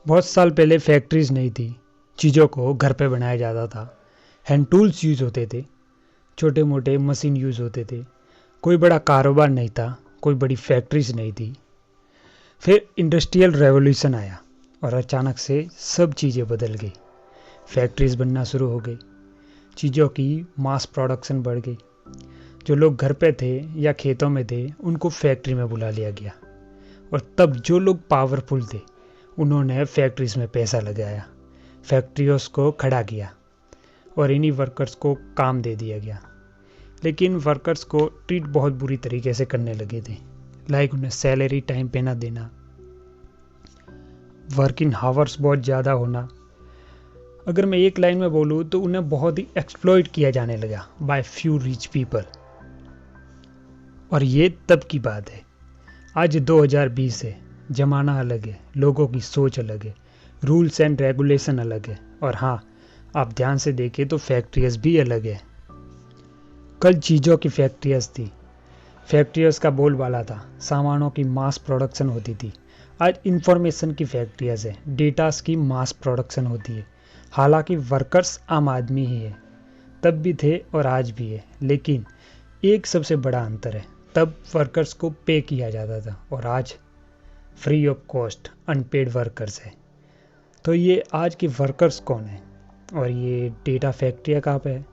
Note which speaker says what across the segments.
Speaker 1: बहुत साल पहले फैक्ट्रीज नहीं थी, चीज़ों को घर पे बनाया जाता था। हैंड टूल्स यूज़ होते थे, छोटे मोटे मशीन यूज़ होते थे। कोई बड़ा कारोबार नहीं था, कोई बड़ी फैक्ट्रीज नहीं थी। फिर इंडस्ट्रियल रेवोल्यूशन आया और अचानक से सब चीज़ें बदल गई। फैक्ट्रीज बनना शुरू हो गई, चीज़ों की मास प्रोडक्शन बढ़ गई। जो लोग घर पे थे या खेतों में थे उनको फैक्ट्री में बुला लिया गया, और तब जो लोग पावरफुल थे उन्होंने फैक्ट्रीज में पैसा लगाया, फैक्ट्रियों को खड़ा किया और इन्हीं वर्कर्स को काम दे दिया गया। लेकिन वर्कर्स को ट्रीट बहुत बुरी तरीके से करने लगे थे, लाइक उन्हें सैलरी टाइम पे ना देना, वर्किंग हावर्स बहुत ज़्यादा होना। अगर मैं एक लाइन में बोलूँ तो उन्हें बहुत ही एक्सप्लॉइट किया जाने लगा बाय फ्यू रिच पीपल। और ये तब की बात है। आज 2020 है, ज़माना अलग है, लोगों की सोच अलग है, रूल्स एंड रेगुलेशन अलग है, और हाँ, आप ध्यान से देखें तो फैक्ट्रीज भी अलग है। कल चीज़ों की फैक्ट्रीज थी, फैक्ट्रीज का बोलबाला था, सामानों की मास प्रोडक्शन होती थी। आज इंफॉर्मेशन की फैक्ट्रीज है, डेटास की मास प्रोडक्शन होती है। हालांकि वर्कर्स आम आदमी ही है, तब भी थे और आज भी है। लेकिन एक सबसे बड़ा अंतर है, तब वर्कर्स को पे किया जाता था और आज free of cost unpaid workers है। तो ये आज के वर्कर्स कौन है और ये डेटा फैक्ट्री कहाँ पे है?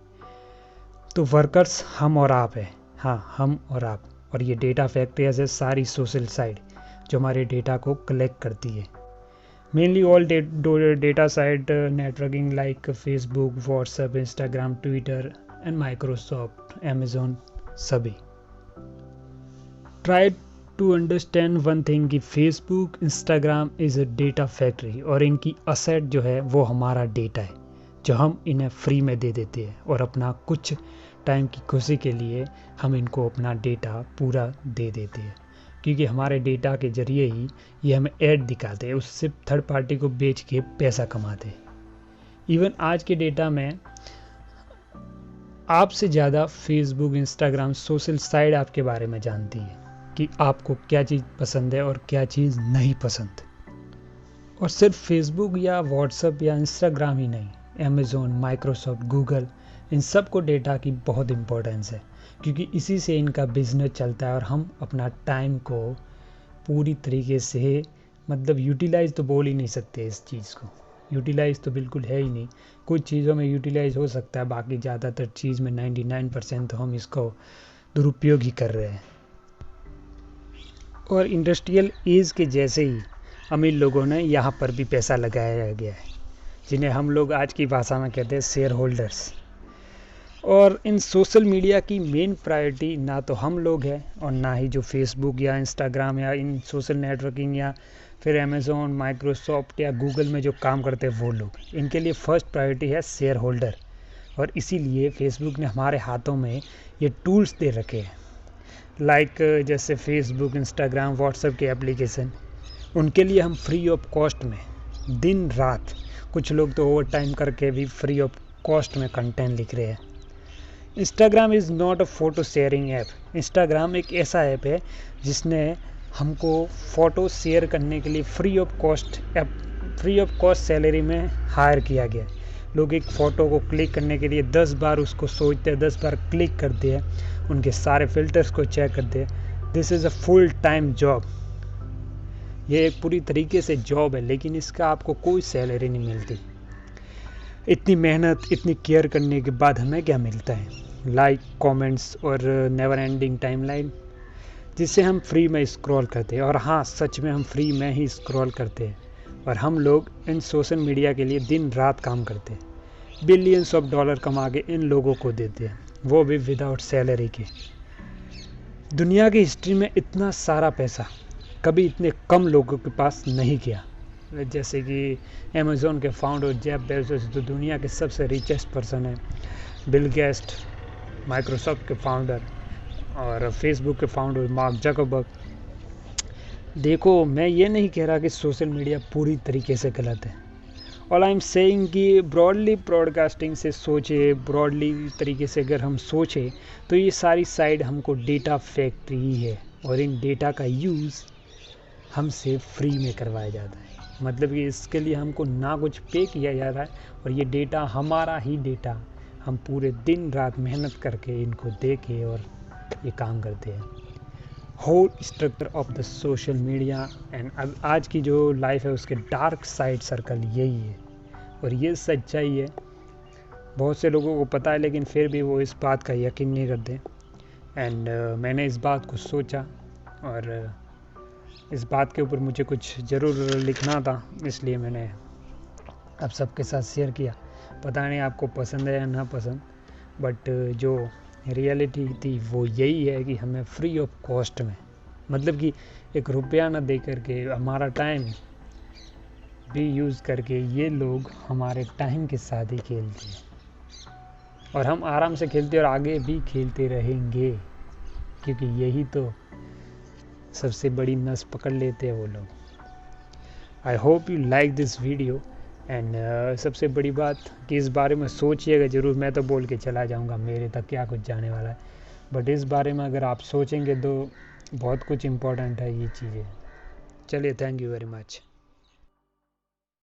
Speaker 1: तो वर्कर्स हम और आप है, हाँ, हम और आप। और ये डेटा फैक्ट्रीज है सारी सोशल साइट जो हमारे डेटा को कलेक्ट करती है। Mainly all data site networking like Facebook, WhatsApp, Instagram, Twitter and Microsoft, Amazon, सभी। Try to understand one thing कि Facebook, Instagram is a data factory, और इनकी असेट जो है वो हमारा डेटा है जो हम इन्हें फ्री में दे देते हैं, और अपना कुछ टाइम की खुशी के लिए हम इनको अपना डेटा पूरा दे देते हैं, क्योंकि हमारे डेटा के ज़रिए ही ये हमें ऐड दिखाते हैं, उससे थर्ड पार्टी को बेच के पैसा कमाते हैं। इवन आज के डेटा में आपसे ज़्यादा फेसबुक, इंस्टाग्राम, सोशल साइट आपके बारे में जानती है कि आपको क्या चीज़ पसंद है और क्या चीज़ नहीं पसंद। और सिर्फ फेसबुक या व्हाट्सएप या इंस्टाग्राम ही नहीं, अमेज़ोन, माइक्रोसॉफ्ट, गूगल, इन सब को डेटा की बहुत इम्पोर्टेंस है, क्योंकि इसी से इनका बिजनेस चलता है। और हम अपना टाइम को पूरी तरीके से, मतलब यूटिलाइज़ तो बोल ही नहीं सकते, इस चीज़ को यूटिलाइज़ तो बिल्कुल है ही नहीं। कुछ चीज़ों में यूटिलाइज़ हो सकता है, बाकी ज़्यादातर चीज़ में 99% तो हम इसको दुरुपयोग ही कर रहे हैं। और इंडस्ट्रियल एज के जैसे ही अमीर लोगों ने यहाँ पर भी पैसा लगाया गया है, जिन्हें हम लोग आज की भाषा में कहते हैं शेयर होल्डर्स। और इन सोशल मीडिया की मेन प्रायोरिटी ना तो हम लोग हैं और ना ही जो फेसबुक या इंस्टाग्राम या इन सोशल नेटवर्किंग या फिर अमेज़ोन, माइक्रोसॉफ्ट या गूगल में जो काम करते हैं वो लोग। इनके लिए फ़र्स्ट प्रायोरिटी है शेयर होल्डर। और इसीलिए फेसबुक ने हमारे हाथों में ये टूल्स दे रखे हैं, लाइक जैसे फेसबुक, इंस्टाग्राम, व्हाट्सएप के एप्लीकेशन। उनके लिए हम फ्री ऑफ कॉस्ट में दिन रात, कुछ लोग तो ओवर टाइम करके भी फ्री ऑफ कॉस्ट में कंटेंट लिख रहे हैं। Instagram is not a photo sharing app. Instagram एक ऐसा ऐप है जिसने हमको फ़ोटो शेयर करने के लिए फ्री ऑफ कॉस्ट सैलरी में हायर किया गया है। लोग एक फ़ोटो को क्लिक करने के लिए 10 बार उसको सोचते हैं, 10 बार क्लिक करते हैं, उनके सारे फिल्टर्स को चेक करते हैं। This is a full time job. ये एक पूरी तरीके से जॉब है, लेकिन इसका आपको कोई सैलरी नहीं मिलती। इतनी मेहनत, इतनी केयर करने के बाद हमें क्या मिलता है? लाइक, कमेंट्स और नेवर एंडिंग टाइमलाइन, जिससे हम फ्री में स्क्रॉल करते हैं। और हाँ, सच में हम फ्री में ही स्क्रॉल करते हैं। और हम लोग इन सोशल मीडिया के लिए दिन रात काम करते हैं, बिलियंस ऑफ डॉलर कमा के इन लोगों को देते हैं, वो भी विदाउट सैलरी के। दुनिया की हिस्ट्री में इतना सारा पैसा कभी इतने कम लोगों के पास नहीं गया। जैसे कि अमेज़ोन के फाउंडर जेफ बेजोस तो दुनिया के सबसे रिचेस्ट पर्सन है, बिल गेट्स माइक्रोसॉफ्ट के फाउंडर, और फेसबुक के फाउंडर मार्क जकरबर्ग। देखो, मैं ये नहीं कह रहा कि सोशल मीडिया पूरी तरीके से गलत है। ऑल आई एम सेइंग कि ब्रॉडली ब्रॉडकास्टिंग से सोचे, ब्रॉडली तरीके से अगर हम सोचें तो ये सारी साइड हमको डेटा फैक्ट्री ही है, और इन डेटा का यूज़ हमसे फ्री में करवाया जाता है। मतलब कि इसके लिए हमको ना कुछ पे किया जा रहा है, और ये डेटा हमारा ही डेटा, हम पूरे दिन रात मेहनत करके इनको दे के और ये काम करते हैं। Whole structure of the social media and अब आज की जो लाइफ है उसके डार्क साइड सर्कल यही है, और ये सच्चाई है। बहुत से लोगों को पता है लेकिन फिर भी वो इस बात का यकीन नहीं करते। एंड मैंने इस बात को सोचा और इस बात के ऊपर मुझे कुछ ज़रूर लिखना था, इसलिए मैंने आप सबके साथ शेयर किया। पता नहीं आपको पसंद है या ना पसंद, बट जो रियलिटी थी वो यही है कि हमें फ्री ऑफ कॉस्ट में, मतलब कि एक रुपया ना दे करके हमारा टाइम भी यूज़ करके ये लोग हमारे टाइम के साथ ही खेलते हैं, और हम आराम से खेलते और आगे भी खेलते रहेंगे, क्योंकि यही तो सबसे बड़ी नस पकड़ लेते हैं वो लोग। I hope you like this video and सबसे बड़ी बात कि इस बारे में सोचिएगा ज़रूर। मैं तो बोल के चला जाऊंगा, मेरे तक क्या कुछ जाने वाला है, बट इस बारे में अगर आप सोचेंगे तो बहुत कुछ इम्पोर्टेंट है ये चीज़ें। चलिए, थैंक यू वेरी मच।